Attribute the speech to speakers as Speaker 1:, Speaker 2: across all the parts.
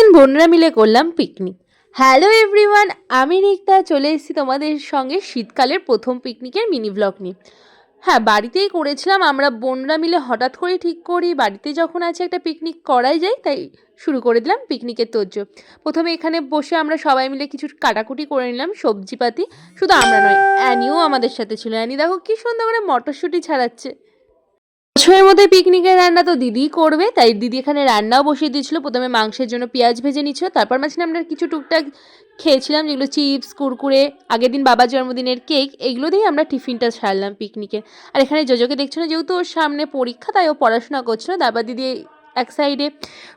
Speaker 1: একদিন বোনরা মিলে করলাম পিকনিক। হ্যালো এভরিওয়ান, আমি রিক্তা চলে এসেছি তোমাদের সঙ্গে শীতকালের প্রথম পিকনিকের মিনি ব্লগ নিয়ে। হ্যাঁ, বাড়িতেই করেছিলাম। আমরা বোনরা মিলে হঠাৎ করেই ঠিক করি বাড়িতে যখন আছে একটা পিকনিক করাই যায়, তাই শুরু করে দিলাম পিকনিকের তোড়জোড়। প্রথমে এখানে বসে আমরা সবাই মিলে কিছু কাটাকুটি করে নিলাম সবজিপাতি। শুধু আমরা নয়, অ্যানিও আমাদের সাথে ছিল। অ্যানি দেখো কি সুন্দর করে মটরশুঁটি ছাড়াচ্ছে। বছরের মধ্যে পিকনিকের রান্না তো দিদিই করবে, তাই দিদি এখানে রান্নাও বসিয়ে দিয়েছিল। প্রথমে মাংসের জন্য পেঁয়াজ ভেজে নিচ্ছিল, তারপর মাঝখানে আমরা কিছু টুকটাক খেয়েছিলাম, যেগুলো চিপস, কুরকুরে, আগের দিন বাবার জন্মদিনের কেক, এগুলো দিয়েই আমরা টিফিনটা সারলাম পিকনিকের। আর এখানে জোজোকে দেখছো না, যেহেতু ওর সামনে পরীক্ষা তাই ও পড়াশোনা করছিল। তারপর দিদি এক সাইডে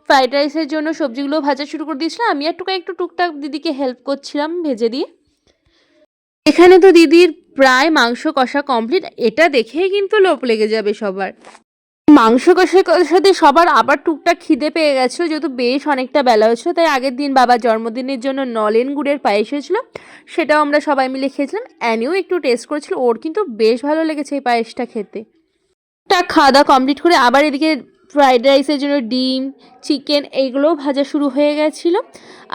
Speaker 1: ফ্রাইড রাইসের জন্য সবজিগুলো ভাজা শুরু করে দিয়েছিলাম, আমি একটু টুকটাক দিদিকে হেল্প করছিলাম ভেজে দিয়ে। এখানে তো দিদির প্রায় মাংস কষা কমপ্লিট, এটা দেখেই কিন্তু লোভ লেগে যাবে সবার। মাংস কষার সাথে সবার আবার টুকটাক খিদে পেয়ে গেছিলো, যেহেতু বেশ অনেকটা বেলা হয়েছিল। তাই আগের দিন বাবার জন্মদিনের জন্য নলেন গুড়ের পায়েস হয়েছিল, সেটাও আমরা সবাই মিলে খেয়েছিলাম। অ্যানিও একটু টেস্ট করেছিল, ওর কিন্তু বেশ ভালো লেগেছে এই পায়েসটা খেতে। খাওয়া দাওয়া কমপ্লিট করে আবার এদিকে ফ্রাইড রাইসের জন্য ডিম, চিকেন এইগুলোও ভাজা শুরু হয়ে গেছিলো।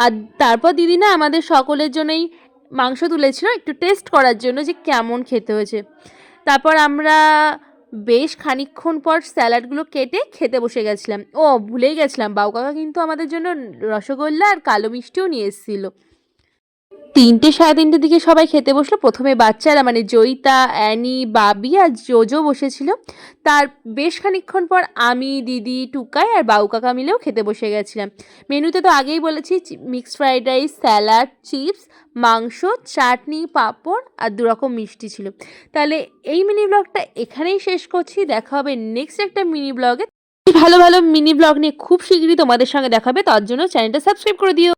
Speaker 1: আর তারপর দিদি না আমাদের সকলের জন্যই মাংস তুলেছিল একটু টেস্ট করার জন্য যে কেমন খেতে হয়েছে। তারপর আমরা বেশ খানিকক্ষণ পর স্যালাডগুলো কেটে খেতে বসে গেছিলাম। ও ভুলেই গেছিলাম, বাউ কাকা কিন্তু আমাদের জন্য রসগোল্লা আর কালো মিষ্টিও নিয়ে এসেছিল। 3টে সাড়ে 3টের দিকে সবাই খেতে বসলো। প্রথমে বাচ্চারা মানে জয়িতা, অ্যানি, বাবি আর জোজো বসেছিল। তার বেশ খানিকক্ষণ পর আমি, দিদি, টুকাই আর বাউ কাকা মিলেও খেতে বসে গেছিলাম। মেনুতে তো আগেই বলেছি, mixed fried rice, salad, chips, মাংস, চাটনি, পাঁপড় আর 2 রকম মিষ্টি ছিল। তাহলে এই মিনি ব্লগটা এখানেই শেষ করছি। দেখা হবে নেক্সট একটা মিনি ব্লগে। ভালো ভালো মিনি ব্লগ নিয়ে খুব শীঘ্রই তোমাদের সঙ্গে দেখাবে, তার জন্য চ্যানেলটা সাবস্ক্রাইব করে দিও।